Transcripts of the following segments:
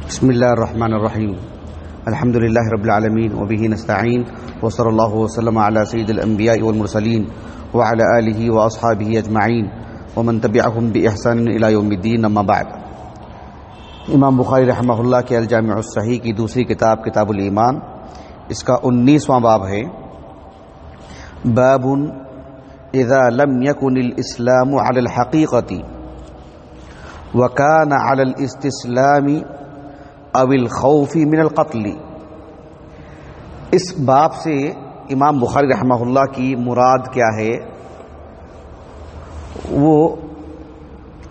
بسم اللہ الرحمن الرحیم الحمد للہ رب العالمین وبہ نستعین وصلی اللہ وسلم علی سید الانبیاء والمرسلین وعلی آلہ واصحابہ اجمعین ومن تبعہم بإحسان الی یوم الدین اما بعد۔ امام بخاری رحمہ اللہ کے الجامع الصحیح کی دوسری کتاب کتاب الایمان، اس کا 19واں باب ہے۔ باب اذا لم یکن الاسلام علی الحقیقۃ وکان علی الاستسلام او الخوف من القتل۔ اس باب سے امام بخاری رحمہ اللہ کی مراد کیا ہے؟ وہ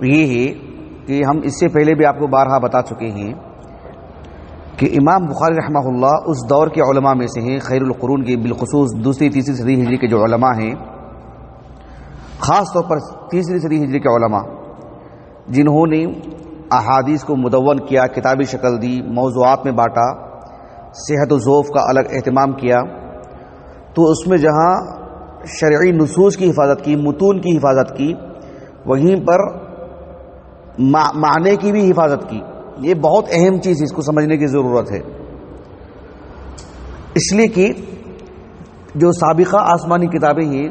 یہ ہے کہ ہم اس سے پہلے بھی آپ کو بارہا بتا چکے ہیں کہ امام بخاری رحمہ اللہ اس دور کے علماء میں سے ہیں، خیر القرون کے، بالخصوص دوسری تیسری صدی ہجری کے جو علماء ہیں، خاص طور پر تیسری صدی ہجری کے علماء جنہوں نے احادیث کو مدون کیا، کتابی شکل دی، موضوعات میں بانٹا، صحت و ضعف کا الگ اہتمام کیا، تو اس میں جہاں شرعی نصوص کی حفاظت کی، متون کی حفاظت کی، وہیں پر معنی کی بھی حفاظت کی۔ یہ بہت اہم چیز ہے، اس کو سمجھنے کی ضرورت ہے، اس لیے کہ جو سابقہ آسمانی کتابیں ہیں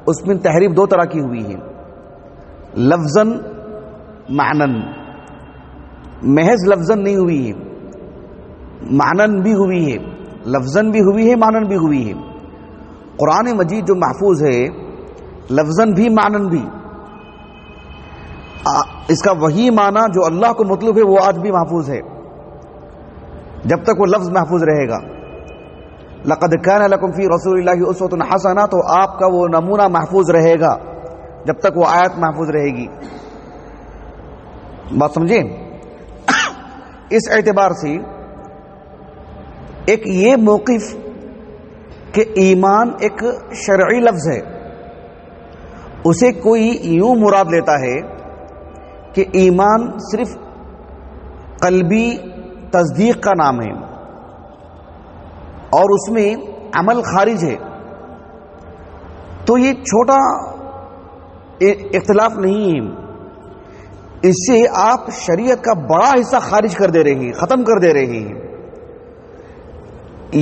اس میں تحریف دو طرح کی ہوئی ہے، لفظاً معنن، محض لفظاً نہیں ہوئی ہے، معنن بھی ہوئی ہے، لفظاً بھی ہوئی ہے، معنن بھی ہوئی ہے۔ قرآن مجید جو محفوظ ہے لفظاً بھی معنن بھی، اس کا وہی معنی جو اللہ کو مطلوب ہے وہ آج بھی محفوظ ہے، جب تک وہ لفظ محفوظ رہے گا۔ لقد کان لکم فی رسول اللہ اسوۃ حسنہ، تو آپ کا وہ نمونہ محفوظ رہے گا جب تک وہ آیت محفوظ رہے گی۔ بات سمجھیں؟ اس اعتبار سے ایک یہ موقف کہ ایمان ایک شرعی لفظ ہے، اسے کوئی یوں مراد لیتا ہے کہ ایمان صرف قلبی تصدیق کا نام ہے اور اس میں عمل خارج ہے، تو یہ چھوٹا اختلاف نہیں ہے، اس سے آپ شریعت کا بڑا حصہ خارج کر دے رہے ہیں، ختم کر دے رہے ہیں۔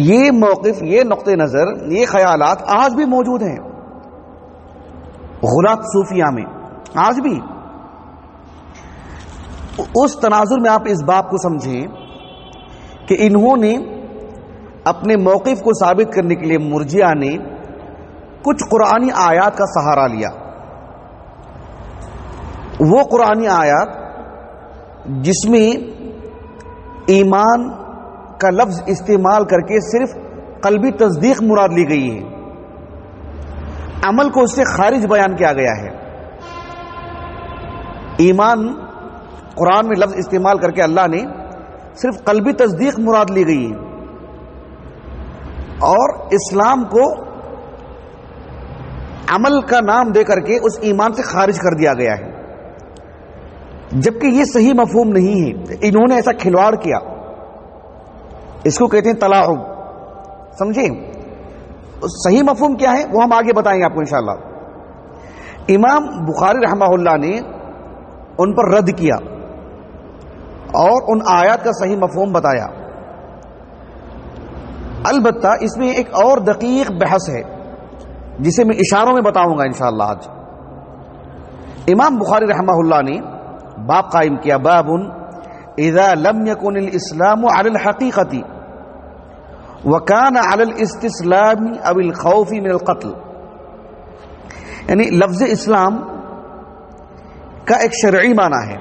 یہ موقف، یہ نقطہ نظر، یہ خیالات آج بھی موجود ہیں غلاة صوفیہ میں، آج بھی۔ اس تناظر میں آپ اس بات کو سمجھیں کہ انہوں نے اپنے موقف کو ثابت کرنے کے لیے مرجئہ نے کچھ قرآنی آیات کا سہارا لیا، وہ قرآنی آیات جس میں ایمان کا لفظ استعمال کر کے صرف قلبی تصدیق مراد لی گئی ہے، عمل کو اس سے خارج بیان کیا گیا ہے۔ ایمان قرآن میں لفظ استعمال کر کے اللہ نے صرف قلبی تصدیق مراد لی گئی ہے، اور اسلام کو عمل کا نام دے کر کے اس ایمان سے خارج کر دیا گیا ہے، جبکہ یہ صحیح مفہوم نہیں ہے۔ انہوں نے ایسا کھلواڑ کیا، اس کو کہتے ہیں تلاعب، سمجھیں؟ صحیح مفہوم کیا ہے وہ ہم آگے بتائیں گے آپ کو انشاءاللہ۔ امام بخاری رحمہ اللہ نے ان پر رد کیا اور ان آیات کا صحیح مفہوم بتایا۔ البتہ اس میں ایک اور دقیق بحث ہے جسے میں اشاروں میں بتاؤں گا انشاءاللہ آج۔ امام بخاری رحمہ اللہ نے باب قائم کیا، باب اذا لم يكن الاسلام على الحقیقۃ وكان على الاستسلام او الخوف من القتل، یعنی لفظ اسلام کا ایک شرعی معنی ہے۔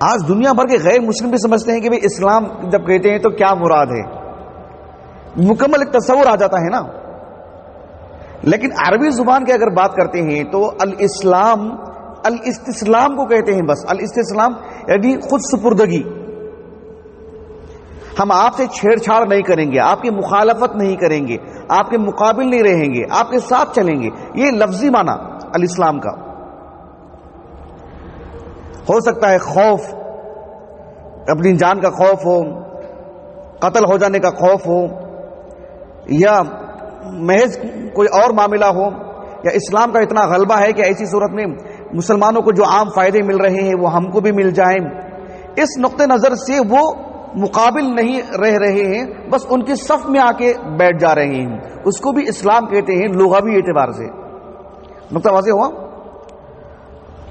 آج دنیا بھر کے غیر مسلم بھی سمجھتے ہیں کہ بھئی اسلام جب کہتے ہیں تو کیا مراد ہے، مکمل ایک تصور آ جاتا ہے نا۔ لیکن عربی زبان کی اگر بات کرتے ہیں تو الاسلام الاستسلام کو کہتے ہیں، بس الاستسلام یعنی خود سپردگی۔ ہم آپ سے چھیڑ چھاڑ نہیں کریں گے، آپ کی مخالفت نہیں کریں گے، آپ کے مقابل نہیں رہیں گے، آپ کے ساتھ چلیں گے، یہ لفظی معنی الاسلام کا۔ ہو سکتا ہے خوف، اپنی جان کا خوف ہو، قتل ہو جانے کا خوف ہو، یا محض کوئی اور معاملہ ہو، یا اسلام کا اتنا غلبہ ہے کہ ایسی صورت میں مسلمانوں کو جو عام فائدے مل رہے ہیں وہ ہم کو بھی مل جائیں، اس نقطۂ نظر سے وہ مقابل نہیں رہ رہے ہیں، بس ان کی صف میں آ کے بیٹھ جا رہے ہیں. اس کو بھی اسلام کہتے ہیں لغوی اعتبار سے. نقطہ واضح ہوا؟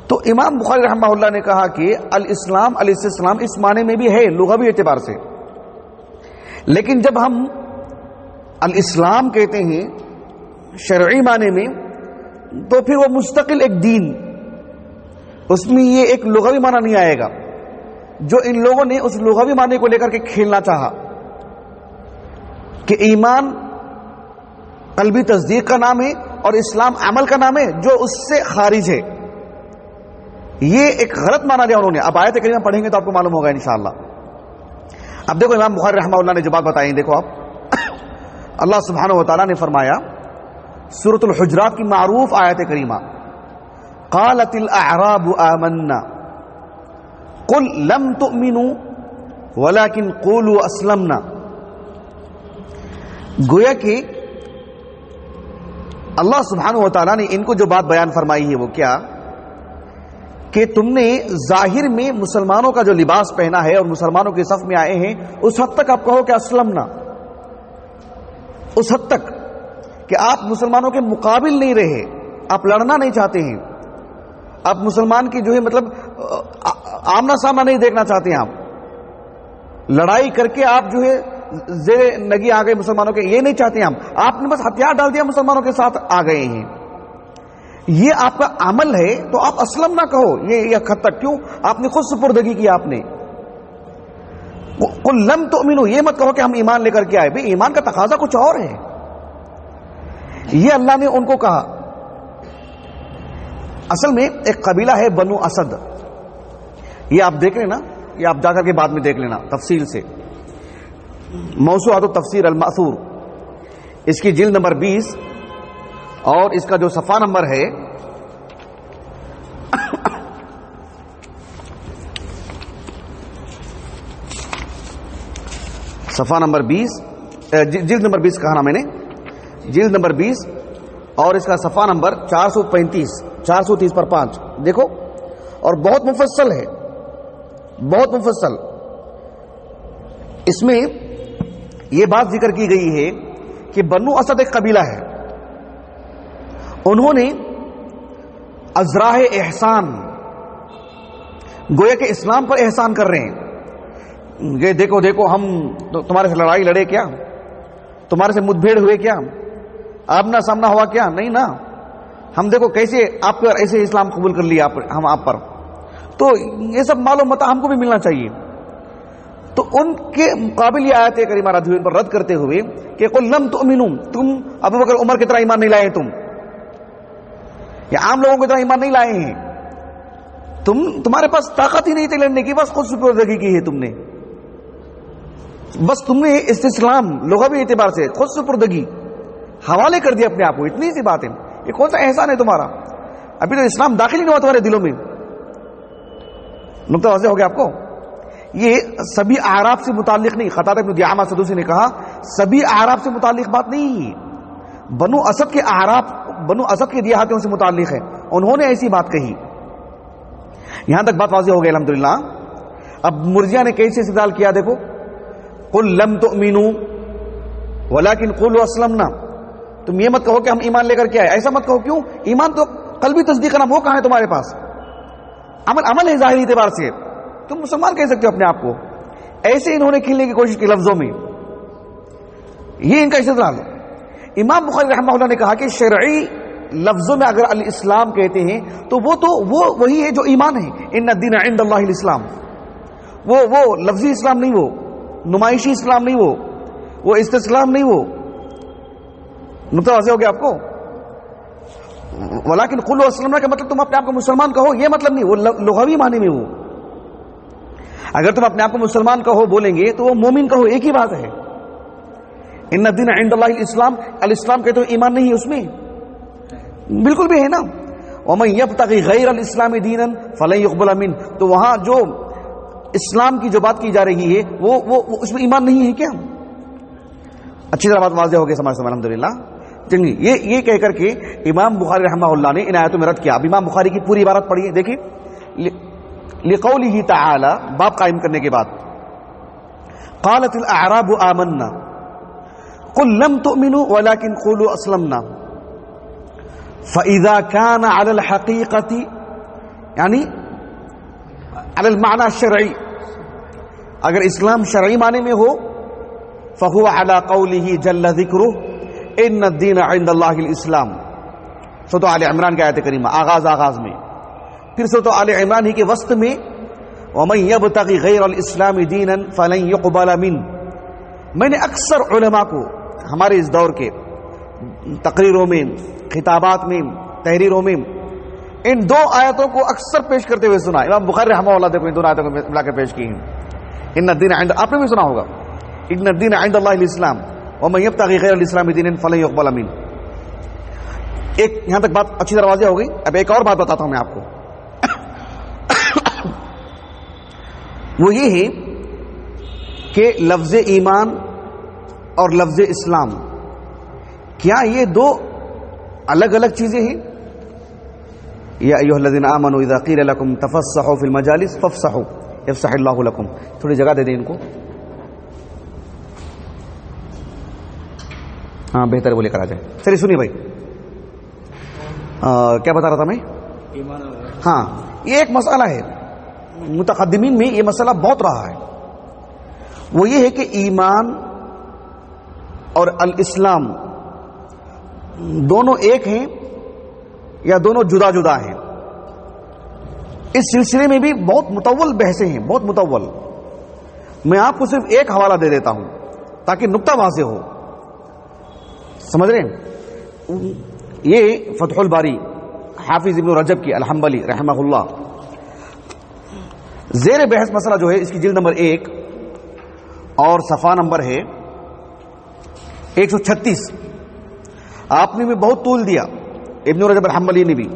تو امام بخاری رحمہ اللہ نے کہا کہ الاسلام الاستسلام اس معنی میں بھی ہے لغوی اعتبار سے، لیکن جب ہم الاسلام کہتے ہیں شرعی معنی میں تو پھر وہ مستقل ایک دین، اس میں یہ ایک لغوی معنی نہیں آئے گا جو ان لوگوں نے اس لغوی معنی کو لے کر کے کھیلنا چاہا کہ ایمان قلبی تصدیق کا نام ہے اور اسلام عمل کا نام ہے جو اس سے خارج ہے. یہ ایک غلط معنی لیا انہوں نے. اب آیت کریمہ پڑھیں گے تو آپ کو معلوم ہوگا انشاءاللہ. اب دیکھو امام بخاری رحمہ اللہ نے جو بات بتائی، دیکھو آپ، اللہ سبحانہ و تعالیٰ نے فرمایا سورۃ الحجرات کی معروف آیت کریمہ، قالت الاعراب آمنا قل لم تؤمنوا ولكن قولوا اسلمنا. گویا کہ اللہ سبحانہ و تعالیٰ نے ان کو جو بات بیان فرمائی ہے وہ کیا کہ تم نے ظاہر میں مسلمانوں کا جو لباس پہنا ہے اور مسلمانوں کے صف میں آئے ہیں، اس حد تک آپ کہو کہ اسلمنا، اس حد تک کہ آپ مسلمانوں کے مقابل نہیں رہے، آپ لڑنا نہیں چاہتے ہیں، آپ مسلمان کی جو ہے مطلب آمنا سامنا نہیں دیکھنا چاہتے ہیں، آپ لڑائی کر کے آپ جو ہے زیر نگی آ گئے مسلمانوں کے، یہ نہیں چاہتے ہیں آپ نے بس ہتھیار ڈال دیا مسلمانوں کے ساتھ آ گئے ہیں، یہ آپ کا عمل ہے تو آپ اسلم نہ کہو. یہ حد تک کیوں؟ آپ نے خود سپردگی کی. آپ نے قل لم تؤمنوا، یہ مت کہو کہ ہم ایمان لے کر کے آئے. بھئی ایمان کا تقاضا کچھ اور ہے. یہ اللہ نے ان کو کہا. اصل میں ایک قبیلہ ہے بنو اسد، یہ آپ دیکھ لینا، یہ آپ جا کر کے بعد میں دیکھ لینا تفصیل سے. موسوعۃ التفسیر المأثور، اس کی جلد نمبر 20 اور اس کا جو صفحہ نمبر ہے صفحہ نمبر 20، جلد نمبر 20 کہا نا میں نے، جلد نمبر 20 اور اس کا صفحہ نمبر 435 پر 5 دیکھو، اور بہت مفصل ہے، بہت مفصل. اس میں یہ بات ذکر کی گئی ہے کہ بنو اسد ایک قبیلہ ہے، انہوں نے ازراہ احسان، گویا کہ اسلام پر احسان کر رہے ہیں. یہ دیکھو دیکھو ہم تمہارے سے لڑائی لڑے کیا؟ تمہارے سے مدبھیڑ ہوئے کیا؟ آمنا سامنا ہوا کیا؟ نہیں نا. ہم دیکھو کیسے آپ پر ایسے اسلام قبول کر لیا ہم آپ پر. تو یہ سب معلوم متا ہم کو بھی ملنا چاہیے. تو ان کے مقابل یہ آیت کریمہ ان پر رد کرتے ہوئے کہ قل لم تؤمنوا، تم ابو بکر عمر کی طرح ایمان نہیں لائے، تم یا عام لوگوں کی طرح ایمان نہیں لائے ہیں، تمہارے پاس طاقت ہی نہیں تھی لڑنے کی، بس خود سپردگی کی ہے تم نے، بس تم نے استسلام لغوی اعتبار سے خود سپردگی حوالے کر دیا اپنے آپ کو. اتنی سی بات ہے. یہ کون سا احسان ہے تمہارا؟ ابھی تو اسلام داخل ہی نہیں ہوا تمہارے دلوں میں. نقطہ واضح ہو گیا آپ کو؟ یہ سبھی اعراب سے متعلق نہیں. قتادہ بن دعامہ سدوسی نے کہا سبھی اعراب سے متعلق بات نہیں، بنو اسد کے اعراب، بنو اسد کے دیہاتوں سے متعلق ہے. انہوں نے ایسی بات کہی. یہاں تک بات واضح ہو گئی الحمدللہ. اب مرجیہ نے کیسے استدلال کیا دیکھو، قل لم تؤمنوا ولكن قولوا اسلمنا. تم یہ مت کہو کہ ہم ایمان لے کر کے آئے، ایسا مت کہو. کیوں؟ ایمان تو قلبی تصدیق کا نام، وہ کہاں ہے تمہارے پاس؟ عمل ہے ظاہری اعتبار سے. تم مسلمان کہہ سکتے ہو اپنے آپ کو. ایسے انہوں نے کھیلنے کی کوشش کی لفظوں میں. یہ ان کا استدلال. امام بخاری رحمہ اللہ نے کہا کہ شرعی لفظوں میں اگر الاسلام کہتے ہیں تو وہ وہی ہے جو ایمان ہے. ان الدین عند اللہ الاسلام. وہ لفظی اسلام نہیں، وہ نمائشی اسلام نہیں، وہ استسلام نہیں. وہ نقطہ واضح ہو گیا آپ کو؟ ولیکن قولوا اسلمنا کا مطلب تم اپنے آپ کو مسلمان کہو، یہ مطلب نہیں. وہ لغوی معنی میں وہ اگر تم اپنے آپ کو مسلمان کہو بولیں گے تو وہ مومن کہو، ایک ہی بات ہے. ان الدین عند اللہ الاسلام، الاسلام کہتے ہو ایمان نہیں ہے اس میں، بالکل بھی ہے نا. ومن یبتغی غیر الاسلام دینا فلن یقبل منہ. تو وہاں جو اسلام کی جو بات کی جا رہی ہے وہ اس میں ایمان نہیں ہے کیا؟ اچھی طرح بات واضح ہو گئی سمجھ الحمدللہ. چلیے یہ کہہ کر کے امام بخاری رحمہ اللہ نے ان آیتوں میں رد کیا. اب امام بخاری کی پوری عبارت پڑھیے، دیکھیے لقوله تعالی، باب قائم کرنے کے بعد، قالت الاعراب آمنا قل لم تؤمنوا ولكن قولوا اسلمنا فاذا كان على الحقيقة یعنی على المعنى الشرعی، اگر اسلام شرعی معنی میں ہو، فهو على قوله جل ذکرہ ان الدین عند اللہ الاسلام، سورۃ آل عمران کی آیت کریمہ آغاز میں، پھر سورۃ آل عمران ہی کے وسط میں ومن یبتغی غیر الاسلام دینا فلن یقبل منہ۔ میں نے اکثر علماء کو ہمارے اس دور کے تقریروں میں، خطابات میں، تحریروں میں ان دو آیتوں کو اکثر پیش کرتے ہوئے سنا۔ امام بخاری رحمہ اللہ دیکھو ان دونوں آیتوں کو ملا کے پیش کی ہیں۔ ان الدین عند، آپ نے بھی سنا ہوگا، ان الدین عند اللہ الاسلام ومن یبتغی غیر الاسلام دینا فلن یقبل منہ۔ ایک یہاں تک بات اچھی طرح واضح ہو گئی۔ اب ایک اور بات بتاتا ہوں میں آپ کو، وہ یہ ہے کہ لفظ ایمان اور لفظ اسلام کیا یہ دو الگ الگ چیزیں ہیں؟ یا ایھا الذین آمنوا اذا قیل لکم تفسحوا فی المجالس فافسحوا یفسح اللہ لکم۔ تھوڑی جگہ دے دیں ان کو، ہاں بہتر وہ لے کر آ جائیں۔ چلیے سنیے بھائی، کیا بتا رہا تھا میں؟ ہاں، یہ ایک مسئلہ ہے متقدمین میں، یہ مسئلہ بہت رہا ہے، وہ یہ ہے کہ ایمان اور الاسلام دونوں ایک ہیں یا دونوں جدا جدا ہیں۔ اس سلسلے میں بھی بہت مطول بحثیں ہیں، بہت مطول۔ میں آپ کو صرف ایک حوالہ دے دیتا ہوں تاکہ نقطہ واضح ہو، سمجھ رہے ہیں؟ یہ فتح الباری حافظ ابن رجب کی الحنبلی رحمہ اللہ، زیر بحث مسئلہ جو ہے اس کی جلد نمبر 1 اور صفحہ نمبر ہے 136۔ آپ نے بھی بہت طول دیا، ابن رجب الحنبلی نے بھی،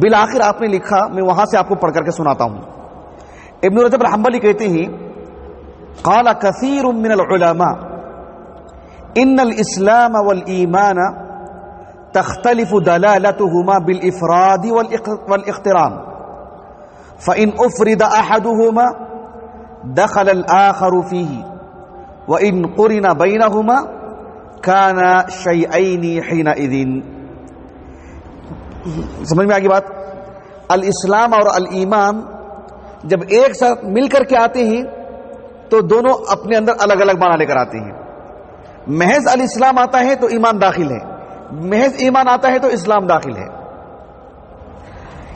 بالآخر آپ نے لکھا، میں وہاں سے آپ کو پڑھ کر کے سناتا ہوں۔ ابن رجب الحنبلی کہتے ہیں قال کثیر من العلماء ان الاسلام والایمان تختلف دلالتهما بالافراد والاقتران فان افرد احدهما دخل الاخر فيه وان قرن بينهما كان شيئين حينئذ۔ سمجھ میں آ گئی بات؟ الاسلام اور الایمان جب ایک ساتھ مل کر کے آتے ہیں تو دونوں اپنے اندر الگ الگ معنی لے کر آتے ہیں۔ محض الاسلام آتا ہے تو ایمان داخل ہے، محض ایمان آتا ہے تو اسلام داخل ہے۔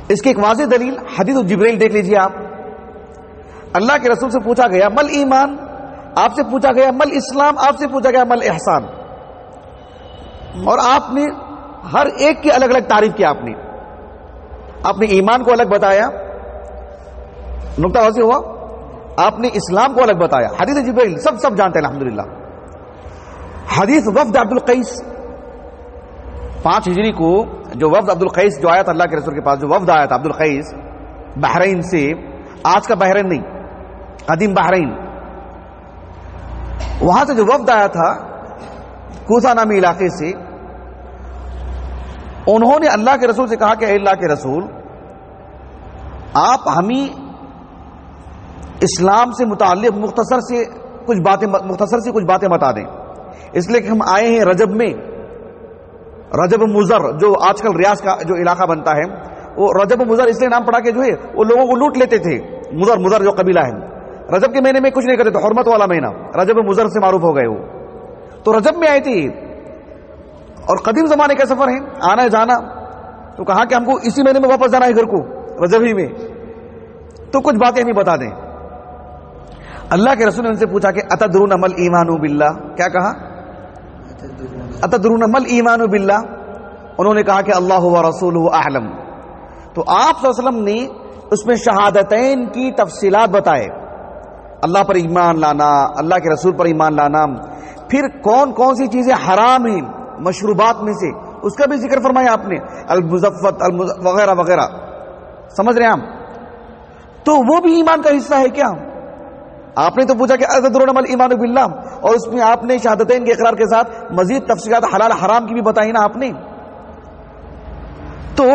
اس کی ایک واضح دلیل حدیث جبریل دیکھ لیجیے آپ۔ اللہ کے رسول سے پوچھا گیا مل ایمان، آپ سے پوچھا گیا مل اسلام، آپ سے پوچھا گیا مل احسان، اور آپ نے ہر ایک کی الگ الگ تعریف کی۔ آپ نے ایمان کو الگ بتایا، نقطہ واضح ہوا، آپ نے اسلام کو الگ بتایا۔ حدیث جبریل سب جانتے ہیں الحمدللہ۔ حدیث وفد عبد القیس 5 ہجری کو جو وفد عبد القیس جو آیا تھا اللہ کے رسول کے پاس، جو وفد آیا تھا عبد القیس بحرین سے، آج کا بحرین نہیں، قدیم بحرین، وہاں سے جو وفد آیا تھا کوسا نامی علاقے سے، انہوں نے اللہ کے رسول سے کہا کہ اے اللہ کے رسول، آپ ہمیں اسلام سے متعلق مختصر سے کچھ باتیں بتا دیں، اس لیے کہ ہم آئے ہیں رجب میں، رجب مضر جو آج کل ریاض کا جو علاقہ بنتا ہے، وہ رجب مضر اس لیے نام پڑا کہ جو ہے وہ لوگوں کو لوٹ لیتے تھے۔ مضر جو قبیلہ ہے، رجب کے مہینے میں کچھ نہیں کرتے تھے، حرمت والا مہینہ، رجب مضر سے معروف ہو گئے وہ، تو رجب میں آئے تھے، اور قدیم زمانے کا سفر ہے، آنا جانا، تو کہا کہ ہم کو اسی مہینے میں واپس جانا ہے گھر کو، رجب ہی میں، تو کچھ باتیں ہمیں بتا دیں۔ اللہ کے رسول نے ان سے پوچھا کہ اتدرون مل ایمان باللہ، کیا کہا؟ اتدرون مل ایمان باللہ، انہوں نے کہا کہ اللہ ورسولہ اعلم۔ تو آپ صلی اللہ علیہ وسلم نے اس میں شہادتین کی تفصیلات بتائے، اللہ پر ایمان لانا، اللہ کے رسول پر ایمان لانا، پھر کون کون سی چیزیں حرام ہیں مشروبات میں سے، اس کا بھی ذکر فرمایا آپ نے، المزفت وغیرہ وغیرہ، سمجھ رہے ہیں ہم؟ تو وہ بھی ایمان کا حصہ ہے کیا؟ آپ نے تو پوچھا کہ اتدرون مل ایمان باللہ، اور اس میں آپ نے شہادتین کے اقرار کے ساتھ مزید تفصیلات حلال حرام کی بھی بتائی نا آپ نے۔ تو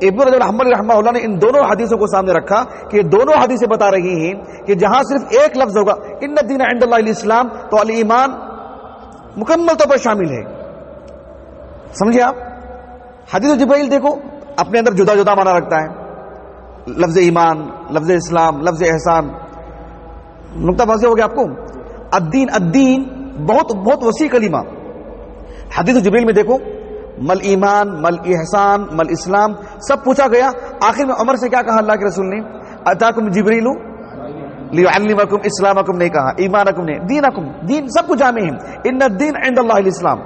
ابن رجب الحنبلی رحمہ اللہ نے ان دونوں حدیثوں کو سامنے رکھا کہ یہ دونوں حدیثیں بتا رہی ہیں کہ جہاں صرف ایک لفظ ہوگا ان الدین عند اللہ الاسلام، تو الایمان مکمل طور پر شامل ہے. سمجھے آپ؟ حدیث جبرائیل دیکھو اپنے اندر جدا جدا معنی رکھتا ہے، لفظ ایمان، لفظ اسلام، لفظ احسان. نقطہ واضح ہو گیا آپ کو؟ الدین بہت بہت وسیع کلمہ. حدیث جبرائیل میں دیکھو مل ایمان، مل احسان، مل اسلام سب پوچھا گیا. آخر میں عمر سے کیا کہا اللہ کے رسول نے؟ اتاکم جبریل لیعلمکم اسلامکم نہیں کہا، ایمانکم نہیں، دینکم، دین سب کچھ جامع ہے. ان الدین عند اللہ الاسلام.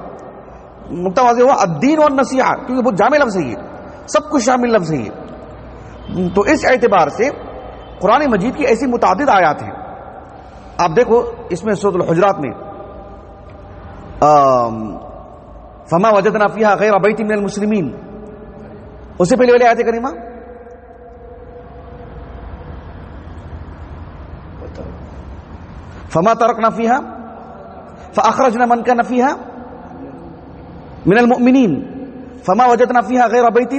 نقطہ واضح ہوا؟ الدین والنصیحہ، کیونکہ بہت جامع لفظ ہے یہ، سب کچھ شامل لفظ ہے یہ. تو اس اعتبار سے قرآن مجید کی ایسی متعدد آیات ہیں. آپ دیکھو اس میں سورۃ الحجرات میں فما وجدنا فیہا غیر بیت من المسلمین، اس سے پہلے والی آیت کریمہ فما ترکنا فیہا فاخرجنا من کان فیہا من المؤمنین فما وجدنا فیہا غیر بیت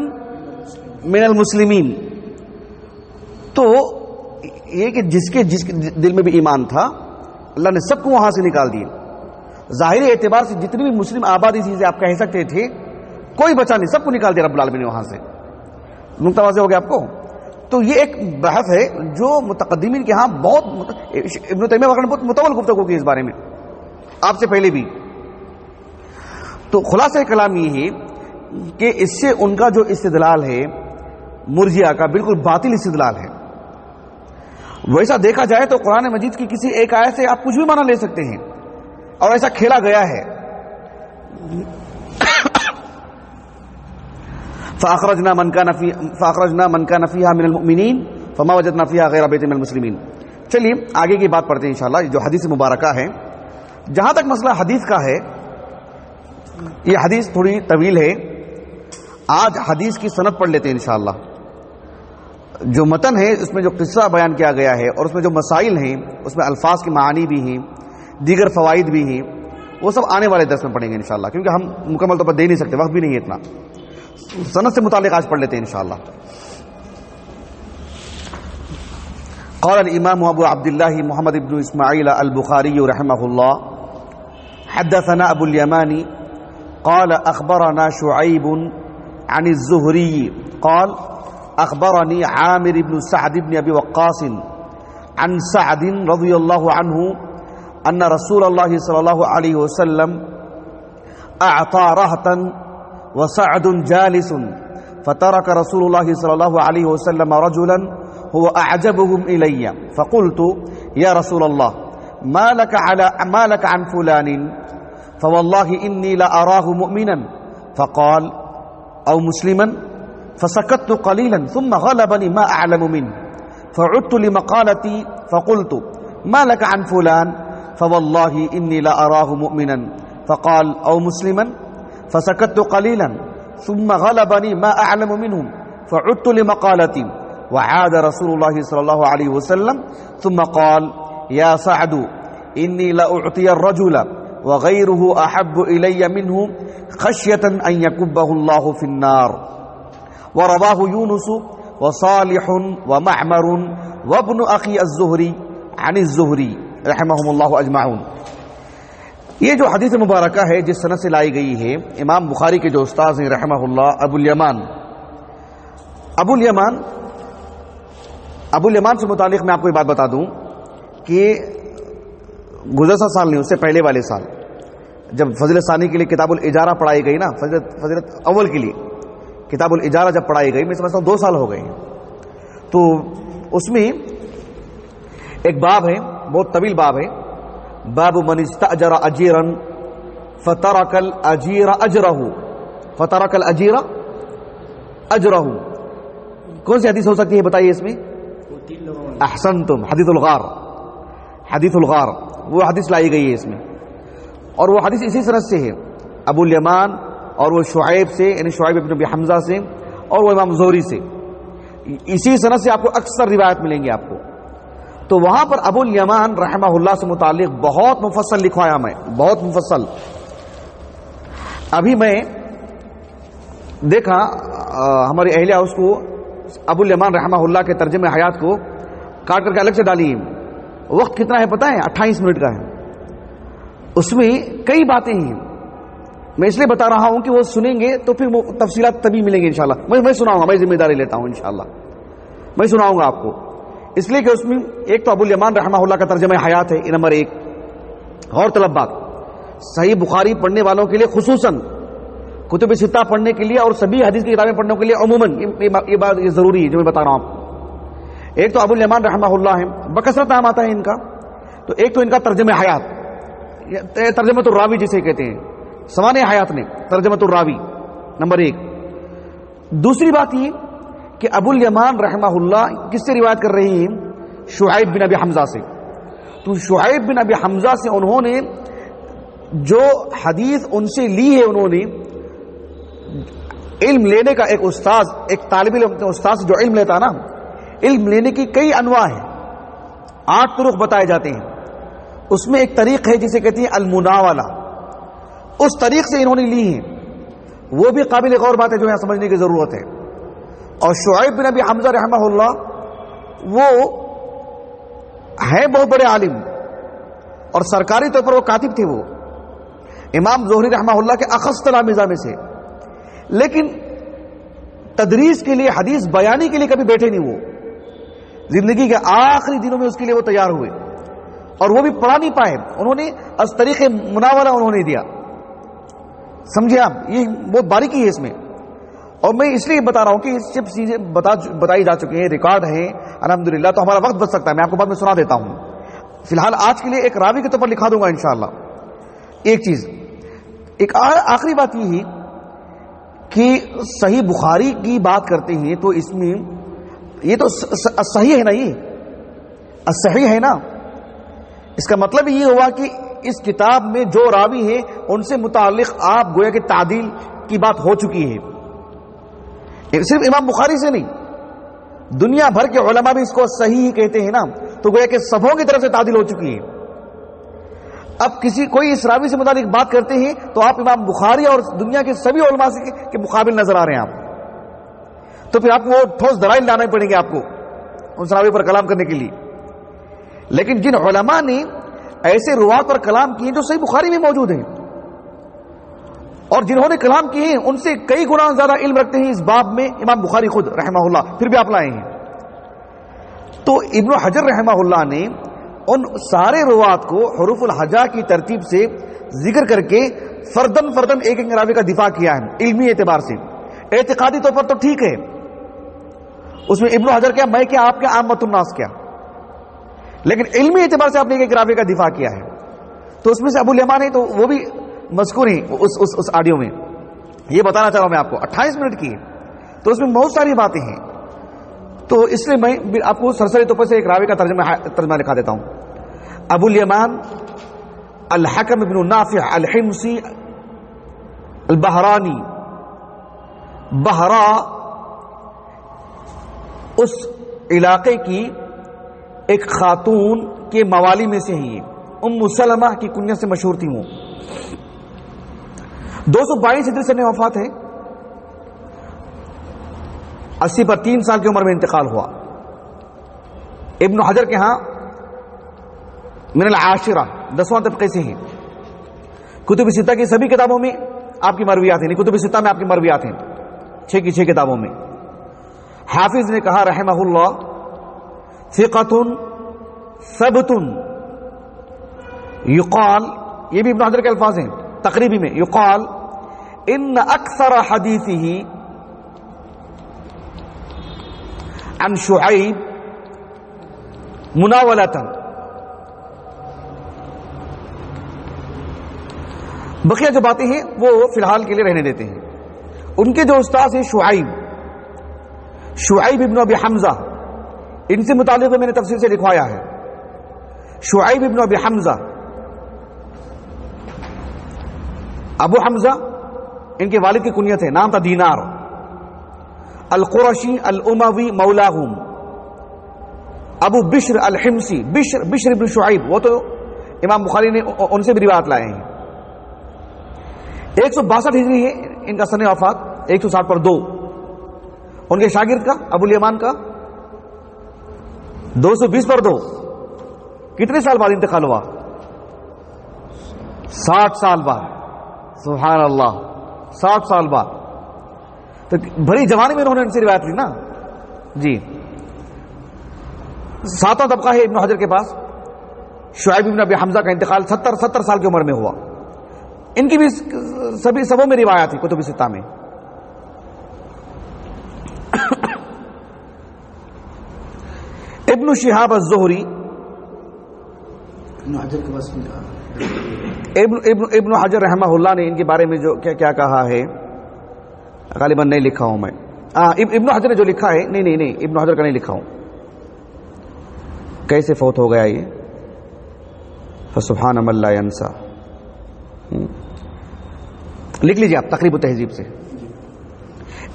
من المسلمین. تو یہ کہ جس کے دل میں بھی ایمان تھا اللہ نے سب کو وہاں سے نکال دیے. ظاہری اعتبار سے جتنی بھی مسلم آبادی چیزیں آپ کہہ سکتے تھے کوئی بچا نہیں، سب کو نکال دیا رب العالمین نے وہاں سے. نقطہ واضح ہو گیا آپ کو؟ تو یہ ایک بحث ہے جو متقدمین کے ہاں بہت ابن تیمیہ وغیرہ نے بہت مطول گفتگو کی اس بارے میں، آپ سے پہلے بھی. تو خلاصہ کلام یہ ہے کہ اس سے ان کا جو استدلال ہے مرجئہ کا بالکل باطل استدلال ہے. ویسا دیکھا جائے تو قرآن مجید کی کسی ایک آیت سے آپ کچھ بھی معنی لے سکتے ہیں، اور ایسا کھیلا گیا ہے. فاخرجنا من كان فيها من المؤمنين فما وجدنا فيها غير بيت من المسلمين. چلیے آگے کی بات پڑھتے ہیں انشاءاللہ جو حدیث مبارکہ ہے. جہاں تک مسئلہ حدیث کا ہے، یہ حدیث تھوڑی طویل ہے، آج حدیث کی سند پڑھ لیتے ہیں انشاءاللہ. جو متن ہے اس میں جو قصہ بیان کیا گیا ہے اور اس میں جو مسائل ہیں، اس میں الفاظ کی معانی بھی ہیں، دیگر فوائد بھی ہیں، وہ سب آنے والے درس میں پڑھیں گے انشاءاللہ، کیونکہ ہم مکمل طور پر دے نہیں سکتے، وقت بھی نہیں ہے اتنا. سند سے متعلق آج پڑھ لیتے ہیں انشاءاللہ. قال الامام ابو عبد الله محمد بن اسماعیل البخاری رحمہ اللہ حدثنا ابو اليمانی قال اخبرنا شعیب عن الزهري قال اخبرني عامر بن سعد بن ابي وقاص عن سعد رضي الله عنه ان رسول الله صلى الله عليه وسلم اعطى رهطا وسعد جالس فترك رسول الله صلى الله عليه وسلم رجلا هو اعجبهم الي فقلت يا رسول الله ما لك عن فلان فوالله اني لاراه مؤمنا فقال او مسلما فسكت قليلا ثم غلبني ما اعلم منه فعدت لمقالتي فقلت ما لك عن فلان فوالله اني لاراه مؤمنا فقال او مسلما فسكت قليلا ثم غلبني ما اعلم منه فعدت لمقالتي وعاد رسول الله صلى الله عليه وسلم ثم قال يا سعد اني لاعطي الرجل وغيره احب الي منه خشيه ان يكبه الله في النار. ورواه يونس وصالح ومعمر وابن اخي الزهري عن الزهري رحمهم الله اجمعون. یہ جو حدیث مبارکہ ہے جس سند سے لائی گئی ہے، امام بخاری کے جو استاد ہیں رحمہ اللہ ابو الیمان سے متعلق میں آپ کو یہ بات بتا دوں کہ گزشتہ سال نہیں، اس سے پہلے والے سال جب فضل ثانی کے لیے کتاب الاجارہ پڑھائی گئی نا، فضیلت اول کے لیے کتاب الاجارہ جب پڑھائی گئی، میں سمجھتا ہوں 2 سال ہو گئے ہیں، تو اس میں ایک باب ہے، بہت طویل باب ہے، باب من استأجر اجیرا فترک الاجیر اجرہ. کون سی حدیث ہو سکتی ہے بتائیے اس میں؟ احسنتم، حدیث الغار وہ حدیث لائی گئی ہے اس میں، اور وہ حدیث اسی سند سے ہے، ابو الیمان اور وہ شعیب سے، یعنی شعیب ابن ابی حمزہ سے، اور وہ امام زہری سے، اسی سند سے آپ کو اکثر روایت ملیں گی آپ کو. تو وہاں پر ابو الیمان رحمہ اللہ سے متعلق بہت مفصل لکھوایا میں، بہت مفصل. ابھی میں دیکھا ہمارے اہل ہاؤس کو ابو الیمان رحمہ اللہ کے ترجمہ حیات کو کاٹ کر کے الگ سے ڈالیے. وقت کتنا ہے پتہ ہے؟ 28 منٹ کا ہے. اس میں کئی باتیں ہیں. میں اس لیے بتا رہا ہوں کہ وہ سنیں گے تو پھر وہ تفصیلات تبھی ملیں گے انشاءاللہ. میں سناؤں گا، میں ذمہ داری لیتا ہوں انشاءاللہ، میں سناؤں گا آپ کو. اس لیے کہ اس میں ایک تو ابو الیمان رحمہ اللہ کا ترجمہ حیات ہے، نمبر 1. اور طلب بات، صحیح بخاری پڑھنے والوں کے لیے خصوصاً، کتب ستہ پڑھنے کے لیے اور سبھی حدیث کی کتابیں پڑھنے کے لیے عموماً یہ بات ضروری ہے جو میں بتا رہا ہوں آپ کو. ایک تو ابو الیمان رحمہ اللہ ہے، بکثرت نام آتا ہے ان کا. تو ایک تو ان کا ترجمہ حیات، ترجمۃ الراوی جسے کہتے ہیں، سوانح حیات نے ترجمۃ الراوی نمبر 1. دوسری بات یہ کہ ابو الیمان رحمہ اللہ کس سے روایت کر رہے ہیں؟ شعیب بن ابی حمزہ سے. تو شعیب بن ابی حمزہ سے انہوں نے جو حدیث ان سے لی ہے، انہوں نے علم لینے کا ایک استاذ، ایک طالب علم استاذ سے جو علم لیتا نا، علم لینے کی کئی انواع ہیں، 8 طرق بتائے جاتے ہیں. اس میں ایک طریق ہے جسے کہتے ہیں المناولہ، اس طریق سے انہوں نے لی ہیں. وہ بھی قابل غور بات ہے جو یہاں سمجھنے کی ضرورت ہے. اور شعیب بن ابی حمزہ رحمہ اللہ وہ ہیں بہت بڑے عالم، اور سرکاری طور پر وہ کاتب تھے. وہ امام زہری رحمہ اللہ کے اخص تلامذہ میں سے، لیکن تدریس کے لیے، حدیث بیانی کے لیے کبھی بیٹھے نہیں. وہ زندگی کے آخری دنوں میں اس کے لیے وہ تیار ہوئے، اور وہ بھی پڑھا نہیں پائے. انہوں نے اس طریق مناولہ انہوں نے دیا. سمجھے آپ؟ یہ بہت باریکی ہے اس میں. اور میں اس لیے بتا رہا ہوں کہ اس جب چیزیں بتائی جا چکی ہیں، ریکارڈ ہیں الحمدللہ، تو ہمارا وقت بچ سکتا ہے. میں آپ کو بعد میں سنا دیتا ہوں. فی الحال آج کے لیے ایک راوی کے طور پر لکھا دوں گا انشاءاللہ. ایک چیز، ایک آخری بات یہ ہے کہ صحیح بخاری کی بات کرتے ہیں تو اس میں یہ تو صحیح ہے نا، یہ صحیح ہے نا. اس کا مطلب یہ ہوا کہ اس کتاب میں جو راوی ہیں ان سے متعلق آپ گویا کہ تعدیل کی بات ہو چکی ہے. صرف امام بخاری سے نہیں، دنیا بھر کے علماء بھی اس کو صحیح ہی کہتے ہیں نا. تو گویا کہ سبوں کی طرف سے تعدیل ہو چکی ہے. اب کوئی اس راوی سے متعلق بات کرتے ہیں تو آپ امام بخاری اور دنیا کے سبھی علماء کے مقابل نظر آ رہے ہیں آپ. تو پھر آپ کو ٹھوس دلائل لانے پڑیں گے آپ کو اس راوی پر کلام کرنے کے لیے. لیکن جن علماء نے ایسے روات پر کلام کیے جو صحیح بخاری میں موجود ہیں، اور جنہوں نے کلام کیے ہیں ان سے کئی گنا زیادہ علم رکھتے ہیں اس باب میں امام بخاری خود رحمہ اللہ، پھر بھی آپ لائے ہیں. تو ابن حجر رحمہ اللہ نے ان سارے روات کو حروف الہجا کی ترتیب سے ذکر کر کے فردن فردن ایک ایک راوی کا دفاع کیا ہے. علمی اعتبار سے، اعتقادی طور پر تو ٹھیک ہے، اس میں ابن حجر کیا، میں کیا، آپ کیا، عامت الناس کیا، لیکن علمی اعتبار سے آپ نے ایک راوی کا دفاع کیا ہے. تو اس میں سے ابو الیمان ہے، تو وہ بھی مذکور ہیں اس آڈیو میں. یہ بتانا چاہ رہا ہوں میں آپ کو. 28 منٹ کی ہے تو اس میں بہت ساری باتیں ہیں. تو اس لیے میں آپ کو سرسری طور پر سے ایک راوی کا ترجمہ لکھا دیتا ہوں. ابو الیمان الحکم بن نافع الحمصی البہرانی. بہرا اس علاقے کی ایک خاتون کے موالی میں سے ہیں. ام سلمہ کی کنیت سے مشہور تھی. وہ 222 ہجری سن وفات ہے. 80 پر 3 سال کی عمر میں انتقال ہوا. ابن حجر کے ہاں من العاشرہ 10واں طبقے سے ہیں. کتب ستہ کی سبھی کتابوں میں آپ کی مرویات ہیں، کتب ستہ میں آپ کی مرویات ہیں 6 کی 6 کتابوں میں. حافظ نے کہا رحمہ اللہ ثقۃ ثبت یقال، یہ بھی ابن حجر کے الفاظ ہیں تقریبی میں، یقال ان اکثر حدیثہ عن شعیب مناولۃ. بقیہ جو باتیں ہیں وہ فی الحال کے لیے رہنے دیتے ہیں. ان کے جو استاد ہیں شعیب ابن ابی حمزہ، ان سے متعلق میں نے تفصیل سے لکھوایا ہے. شعیب ابن ابی حمزہ، ابو حمزہ ان کے والد کی کنیت ہے، نام تھا دینار. القرشی الاموی مولاہم. ابو بشر الحمصی، بشر بن شعیب، وہ تو امام بخاری نے ان سے بھی روایت لائے ہیں. 162 ہجری ہے ان کا سن وفات، 160 پر 2. ان کے شاگرد کا ابو الیمان کا 220 پر 2 کتنے سال بعد انتقال ہوا؟ 60 سال بعد. سبحان اللہ، 60 سال بعد. تو بڑی جوانی میں انہوں نے ان سے روایت لی نا. جی، 7واں طبقہ ہے ابن حجر کے پاس. شعیب بن ابی حمزہ کا انتقال 70 سال کی عمر میں ہوا. ان کی بھی سبوں میں روایات تھی کتب ستہ میں. ابن شہاب الزہری، ابن حجر رحمہ اللہ نے ان کے بارے میں جو کیا کہا ہے، غالباً نہیں لکھا ہوں میں. ابن حجر نے جو لکھا ہے، نہیں ابن حجر کا نہیں لکھا ہوں. کیسے فوت ہو گیا یہ؟ فسبحان من لا ینسا. لکھ لیجیے آپ تقریب التہذیب سے.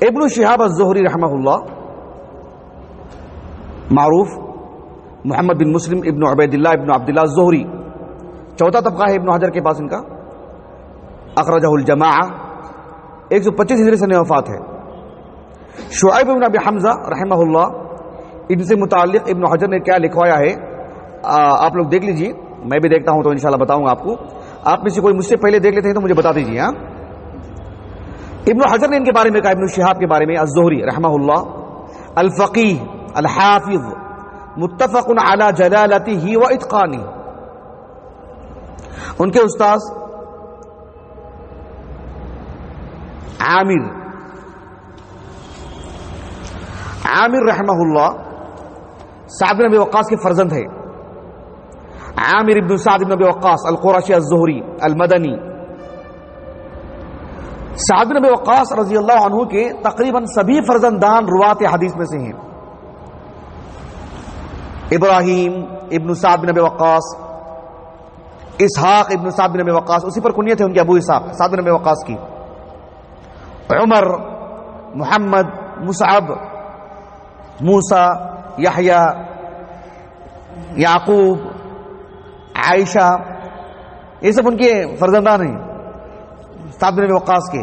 ابن شہاب الزہری رحمہ اللہ معروف محمد بن مسلم ابن عبید اللہ ابن عبداللہ الزہری، 4واں طبقہ ہے ابن حجر کے پاس ان کا. اخرجہ الجماعہ، 125 ہجری سن وفات ہے. شعیب بن ابی حمزہ رحمہ اللہ، ان سے متعلق ابن حجر نے کیا لکھوایا ہے آپ لوگ دیکھ لیجیے. میں بھی دیکھتا ہوں تو انشاءاللہ بتاؤں گا آپ کو. آپ میں سے کوئی مجھ سے پہلے دیکھ لیتے ہیں تو مجھے بتا دیجیے. ہاں، ابن حجر نے ان کے بارے میں کہا، ابن شہاب کے بارے میں، الزہری رحمہ اللہ الفقیہ الحافظ متفق علی جلالتہ و اتقانہ. ان کے استاذ عامر رحمہ اللہ سعد بن ابی وقاص کے فرزند ہے. عامر ابن سعد بن ابی وقاص القرشی الزہری المدنی. سعد بن ابی وقاص رضی اللہ عنہ کے تقریباً سبھی فرزندان روات حدیث میں سے ہیں. ابراہیم ابن سعد بن ابی وقاص، اسحاق ابن سعد بن ابی وقاص، اسی پر کنیت ہے ان کی ابو اسحاق سعد بن ابی وقاص کی. عمر، محمد، مصعب، موسیٰ، یحییٰ، یعقوب، عائشہ، یہ سب ان کے فرزندان ہیں سعد بن ابی وقاص کے.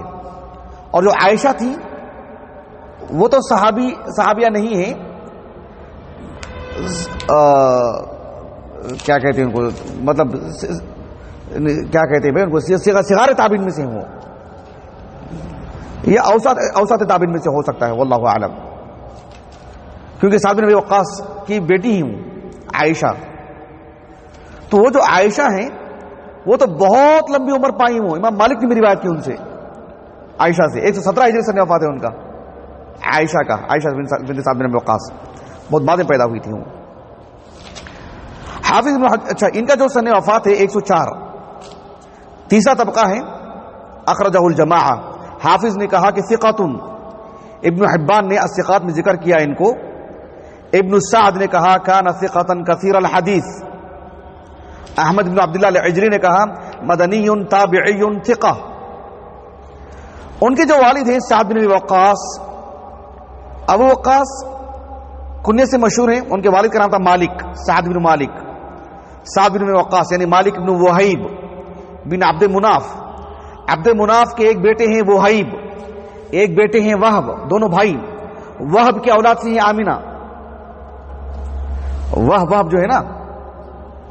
اور جو عائشہ تھی وہ تو صحابیہ نہیں ہے، کیا کہتے ہیں ان کو، مطلب کیا کہتے ہیں بھائی ان کو، صغار تابعین میں سے ہیں وہ، یا اوسط تابعین میں سے ہو سکتا ہے، واللہ اعلم. کیونکہ سعد بن ابی وقاص کی بیٹی ہوں عائشہ، تو وہ جو عائشہ ہیں وہ تو بہت لمبی عمر پائی ہوں. امام مالک نے بھی روایت کی ان سے، عائشہ سے. 117 ہجری سن وفات ہے ان کا، عائشہ کا، عائشہ بنت سعد بن ابی وقاص، بہت بعد میں پیدا ہوئی تھی وہ. حافظ اچھا، ان کا جو سن وفات ہے 104. تیسرا طبقہ ہے اخرجہ الجماعہ. حافظ نے کہا کہ ثقۃ، ابن حبان نے الثقات میں ذکر کیا ان کو. ابن سعد نے کہا کان ثقۃ کثیر الحدیث. احمد بن عبداللہ العجری نے کہا مدنی تابعی ثقہ. ان کے جو والد ہیں سعد بن ابی وقاص، ابو وقاص کنیہ سے مشہور ہیں. ان کے والد کا نام تھا مالک، سعد بن مالک. سعد بن ابی وقاص یعنی مالک بن وہیب بن عبد مناف. عبد مناف کے ایک بیٹے ہیں وہیب، ایک بیٹے ہیں وہب، دونوں بھائی. وہب کی اولاد سے ہیں آمینہ. وہب جو ہے نا،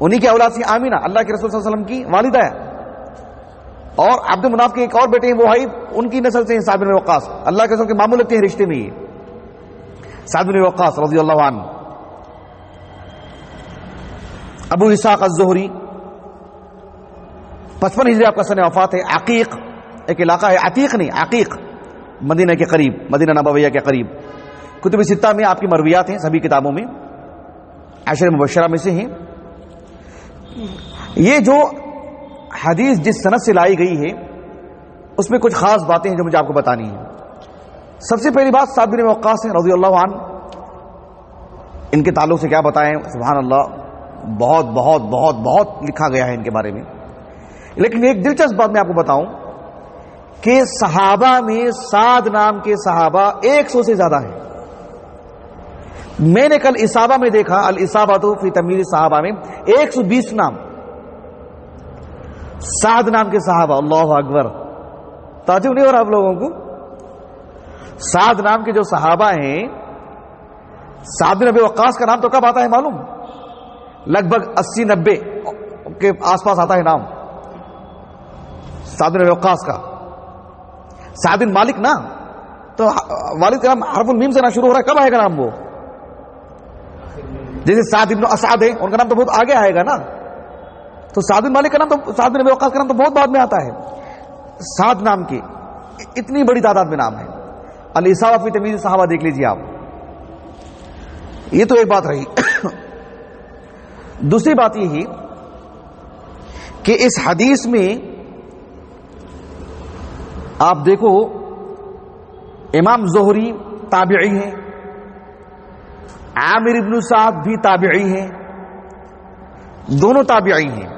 انہی کی اولاد سے آمینہ اللہ کے رسول صلی اللہ علیہ وسلم کی والدہ ہے. اور عبد مناف کے ایک اور بیٹے ہیں وہیب، ان کی نسل سے ہیں سعد بن ابی وقاص. اللہ کے رسول کے ماموں لگتے ہیں رشتے میں یہ سعد بن ابی وقاص رضی اللہ عنہ. ابو اسحاق الزہری 55 ہجری آپ کا سن وفات ہے. عقیق ایک علاقہ ہے، عتیق نہیں عقیق، مدینہ کے قریب، مدینہ نبویہ کے قریب. کتب ستہ میں آپ کی مرویات ہیں، سبھی کتابوں میں 10 مبشرہ میں سے ہیں. یہ جو حدیث جس سند سے لائی گئی ہے اس میں کچھ خاص باتیں ہیں جو مجھے آپ کو بتانی ہیں. سب سے پہلی بات سعد بن ابی وقاص رضی اللہ عنہ، ان کے تعلق سے کیا بتائیں، سبحان اللہ، بہت بہت بہت بہت لکھا گیا ہے ان کے بارے میں. لیکن ایک دلچسپ بات میں آپ کو بتاؤں کہ صحابہ میں سعد نام کے صحابہ 100 سے زیادہ ہیں. میں نے کل اصابہ میں دیکھا، الاصابۃ فی تمیز صحابہ میں 120 نام سعد نام کے صحابہ. اللہ اکبر، تعجب نہیں ہو رہا آپ لوگوں کو؟ سعد نام کے جو صحابہ ہیں، سعد بن ابی وقاص کا نام تو کب آتا ہے معلوم؟ لگ بھگ 80-90 کے آس پاس آتا ہے نام سعد بن ابی وقاص کا. سعد بن مالک نا، تو والد کا نام حرف المیم سے نہ شروع ہو رہا ہے، کب آئے گا نام وہ؟ جیسے سعد بن اسعد ہے، ان کا نام تو بہت آگے آئے گا نا. تو سعد بن مالک کا نام تو، سعد بن ابی وقاص کا نام تو بہت بعد میں آتا ہے. سعد نام کی اتنی بڑی تعداد میں نام ہے. الاصابہ فی تمییز الصحابہ دیکھ لیجیے آپ. یہ تو ایک بات رہی. دوسری بات یہ ہی کہ اس حدیث میں آپ دیکھو امام زہری تابعی ہیں، عامر ابن سعد بھی تابعی ہیں، دونوں تابعی ہیں.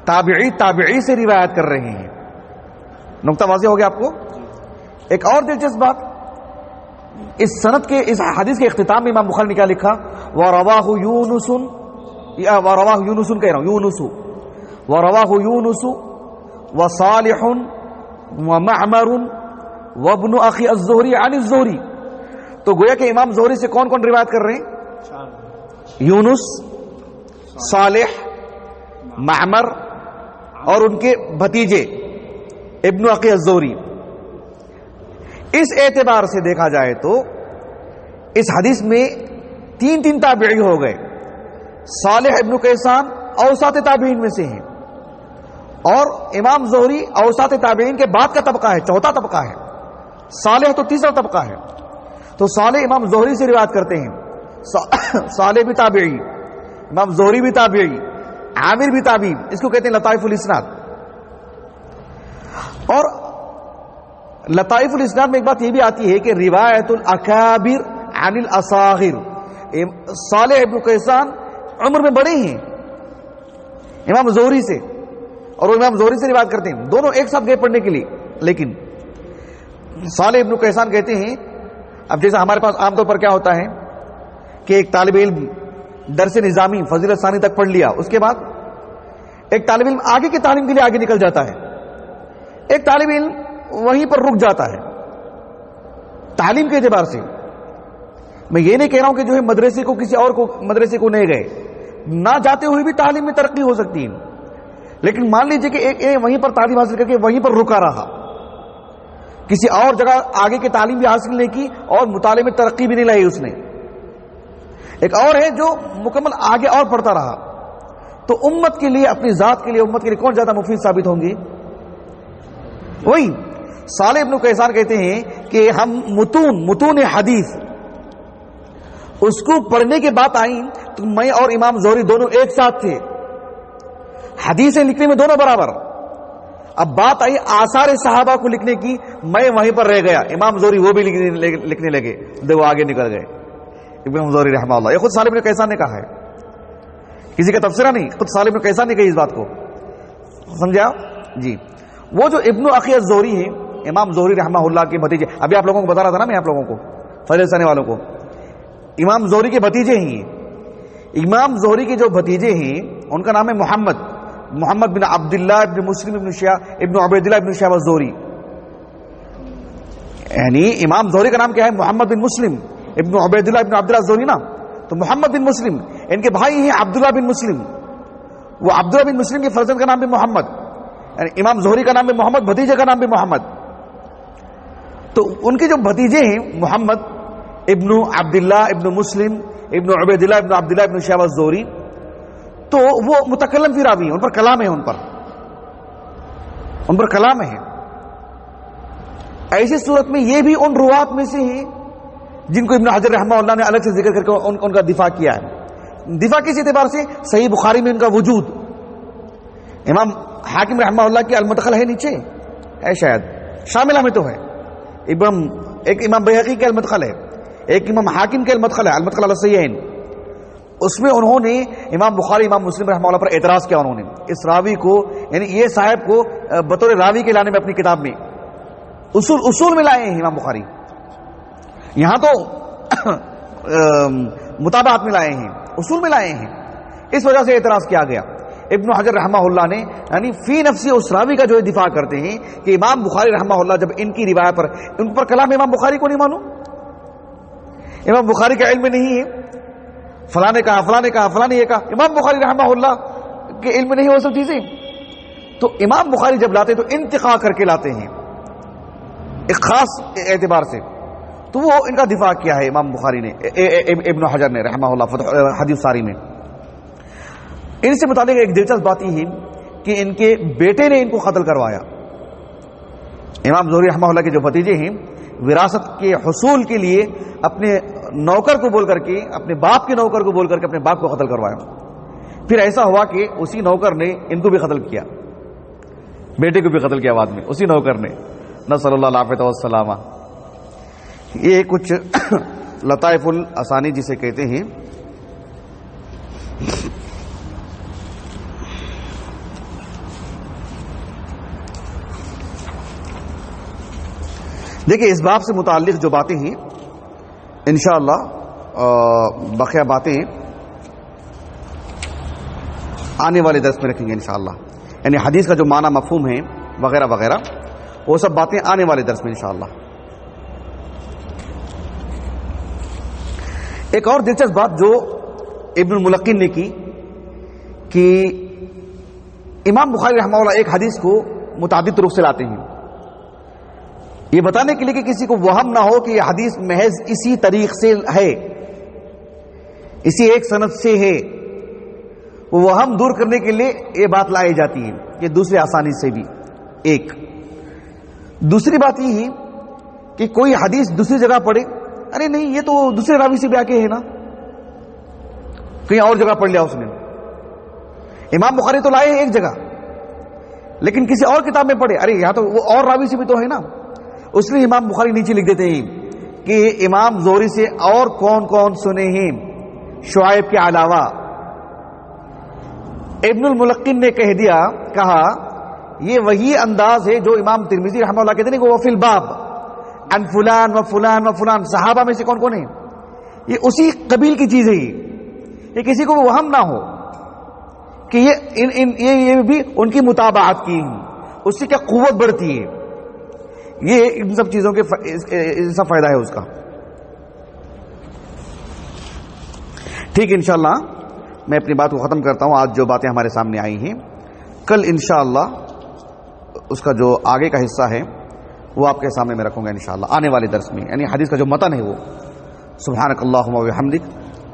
تابعی سے روایت کر رہے ہیں. نقطہ واضح ہو گیا آپ کو. ایک اور دلچسپ بات، اس سند کے، اس حدیث کے اختتام میں امام بخاری نے کیا لکھا؟ وَرَوَاهُ يُونُسٌ، وَرَوَاهُ يُونُسٌ کہہ رہا ہوں، یونس، وَرَوَاهُ يُونُسُ وَصَالِحٌ وَمَعْمَرٌ وَابْنُ أَخِي الزُّهْرِي عَنِ الزُّهْرِي. تو گویا کہ امام زہری سے کون کون روایت کر رہے ہیں؟ یونس، صالح، معمر اور ان کے بھتیجے ابن اخی الزہری. اس اعتبار سے دیکھا جائے تو اس حدیث میں تین تابعی ہو گئے. صالح ابن کیسان اوساط تابعین میں سے ہیں، اور امام زہری اوساط تابعین کے بعد کا طبقہ ہے، چوتھا طبقہ ہے. صالح تو تیسرا طبقہ ہے. تو صالح امام زہری سے روایت کرتے ہیں. صالح بھی تابعی، امام زہری بھی تابعی، عامر بھی تابعی. اس کو کہتے ہیں لطائف الاسناد. اور لطائف الاسناد میں ایک بات یہ بھی آتی ہے کہ روایت الاکابر عن الاصاغر. صالح ابن کیسان عمر میں بڑے ہیں امام زہری سے، اور وہ امام زہری سے روایت کرتے ہیں. دونوں ایک ساتھ گئے پڑھنے کے لیے. لیکن صالح ابن کیسان کہتے ہیں، اب جیسا ہمارے پاس عام طور پر کیا ہوتا ہے کہ ایک طالب علم درس نظامی فضیلت ثانی تک پڑھ لیا، اس کے بعد ایک طالب علم آگے کی تعلیم کے لیے آگے نکل جاتا ہے، ایک طالب علم وہیں پر رک جاتا ہے تعلیم کے اعتبار سے. میں یہ نہیں کہہ رہا ہوں کہ جو ہے مدرسے کو کسی اور کو مدرسے کو نہیں گئے، نہ جاتے ہوئے بھی تعلیم میں ترقی ہو سکتی ہے. لیکن مان لیجئے کہ ایک وہیں پر تعلیم حاصل کر کے وہیں پر رکا رہا، کسی اور جگہ آگے کی تعلیم بھی حاصل نہیں کی اور مطالعے میں ترقی بھی نہیں لائی اس نے. ایک اور ہے جو مکمل آگے اور پڑھتا رہا. تو امت کے لیے، اپنی ذات کے لیے، امت کے لیے کون زیادہ مفید ثابت ہوں گے؟ وہی صالح ابن کیسان کہتے ہیں کہ ہم متون حدیث اس کو پڑھنے کے بعد آئیں تو میں اور امام زہری دونوں ایک ساتھ تھے، حدیثیں لکھنے میں دونوں برابر. اب بات آئی آثار صحابہ کو لکھنے کی، میں وہیں پر رہ گیا، امام زہری وہ بھی لکھنے لگے، وہ آگے نکل گئے. امام زہری رحمہ اللہ، یہ خود صالح ابن کیسان نے کہا ہے، کسی کا تبصرہ نہیں، خود صالح ابن کیسان نے کہی اس بات کو. سمجھا جی؟ وہ جو ابن اخی الزہری ہیں، امام زہری رحمہ اللہ کے بھتیجے، ابھی آپ لوگوں کو بتا رہا تھا نا میں، آپ لوگوں کو فضیلت ثانی والوں کو، امام زہری کے بھتیجے ہیں. امام زہری کے جو بھتیجے ہیں ان کا نام ہے محمد بن عبداللہ ابن مسلم ابن عبیداللہ ابن شہاب الزہری. یعنی امام زہری کا نام کیا ہے؟ محمد بن مسلم ابن عبیداللہ ابن عبداللہ الزہری نا. تو محمد بن مسلم، ان کے بھائی ہیں عبداللہ بن مسلم. وہ عبداللہ بن مسلم کے فرزند کا نام بھی محمد، یعنی امام زہری کا نام بھی محمد، بھتیجے کا نام بھی محمد. تو ان کے جو بھتیجے ہیں محمد ابن عبداللہ ابن مسلم ابن عبیداللہ ابن عبداللہ ابن شہاب الزہری، تو وہ متکلم فی راوی ہیں، ان پر کلام ہے، ان پر کلام ہے. ایسی صورت میں یہ بھی ان روات میں سے ہیں جن کو ابن حجر رحمہ اللہ نے الگ سے ذکر کر کے ان کا دفاع کیا ہے. دفاع کس اعتبار سے؟ صحیح بخاری میں ان کا وجود. امام حاکم رحمہ اللہ کی المدخل ہے، نیچے ہے شاید، شاملہ میں تو ہے. ایک امام بیہقی کے المدخل ہے، ایک امام حاکم کے المدخل ہے، المدخل علی الصحیحین. اس میں انہوں نے امام بخاری امام مسلم رحمہ اللہ پر اعتراض کیا. انہوں نے اس راوی کو، یعنی یہ صاحب کو بطور راوی کے لانے میں اپنی کتاب میں اصول میں لائے ہیں امام بخاری. یہاں تو مطابعات میں لائے ہیں، اصول میں لائے ہیں. اس وجہ سے اعتراض کیا گیا. ابن حجر رحمہ اللہ نے یعنی فی نفسی اس راوی کا جو دفاع کرتے ہیں کہ امام بخاری رحمہ اللہ جب ان کی روایت پر ان پر کلام امام بخاری کو نہیں مانو، امام بخاری کا علم نہیں ہے، فلاں نے کہا فلاں نے کہا فلاں نے یہ کہا، امام بخاری رحمہ اللہ کے علم نہیں وہ سب چیزیں. تو امام بخاری جب لاتے تو انتقا کر کے لاتے ہیں ایک خاص اعتبار سے. تو وہ ان کا دفاع کیا ہے امام بخاری نے، ابن حجر نے رحمہ اللہ حدیث ساری میں. ان سے متعلق ایک دلچسپ بات یہ ہے کہ ان کے بیٹے نے ان کو قتل کروایا. امام زہری رحمہ اللہ کے جو بھتیجے ہیں وراثت کے حصول کے لیے اپنے نوکر کو بول کر کے، اپنے باپ کے نوکر کو بول کر کے اپنے باپ کو قتل کروایا. پھر ایسا ہوا کہ اسی نوکر نے ان کو بھی قتل کیا، بیٹے کو بھی قتل کیا بعد میں اسی نوکر نے، نسأل اللہ العافیہ والسلامہ. یہ کچھ لطائف الاسانی جسے کہتے ہیں. دیکھیں اس باب سے متعلق جو باتیں ہیں انشاءاللہ بقیہ باتیں آنے والے درس میں رکھیں گے انشاءاللہ. یعنی حدیث کا جو معنی مفہوم ہے وغیرہ وغیرہ وہ سب باتیں آنے والے درس میں انشاءاللہ. ایک اور دلچسپ بات جو ابن الملقن نے کی کہ امام بخاری رحمہ اللہ ایک حدیث کو متعدد طرق سے لاتے ہیں یہ بتانے کے لیے کہ کسی کو وہم نہ ہو کہ یہ حدیث محض اسی طریق سے ہے، اسی ایک سند سے ہے. وہ وہم دور کرنے کے لیے یہ بات لائی جاتی ہے کہ دوسرے آسانی سے بھی. ایک دوسری بات یہ ہے کہ کوئی حدیث دوسری جگہ پڑھے، ارے نہیں یہ تو دوسرے راوی سے بھی آ کے ہے نا، کہیں اور جگہ پڑھ لیا اس نے. امام بخاری تو لائے ایک جگہ لیکن کسی اور کتاب میں پڑھے، ارے یہاں تو وہ اور راوی سے بھی تو ہے نا. اس لیے امام بخاری نیچے لکھ دیتے ہیں کہ امام زہری سے اور کون کون سنے ہیں شعیب کے علاوہ. ابن الملقن نے کہا یہ وہی انداز ہے جو امام ترمذی رحمہ اللہ کہتے ہیں کہ وہ فی الباب عن فلان و فلان و فلان، صحابہ میں سے کون کون ہیں، یہ اسی قبیل کی چیز ہے. یہ کسی کو وہم نہ ہو کہ یہ بھی ان کی متابعت کی ہیں، اس سے کیا قوت بڑھتی ہے. یہ ان سب چیزوں کے سب فائدہ ہے اس کا. ٹھیک انشاءاللہ میں اپنی بات کو ختم کرتا ہوں. آج جو باتیں ہمارے سامنے آئی ہیں کل انشاءاللہ اس کا جو آگے کا حصہ ہے وہ آپ کے سامنے میں رکھوں گا انشاءاللہ آنے والے درس میں. یعنی حدیث کا جو متن ہے وہ سبحانک اللہم و بحمدک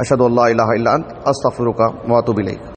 اشہد ان لا الہ الا انت استغفرک و اتوب الیک.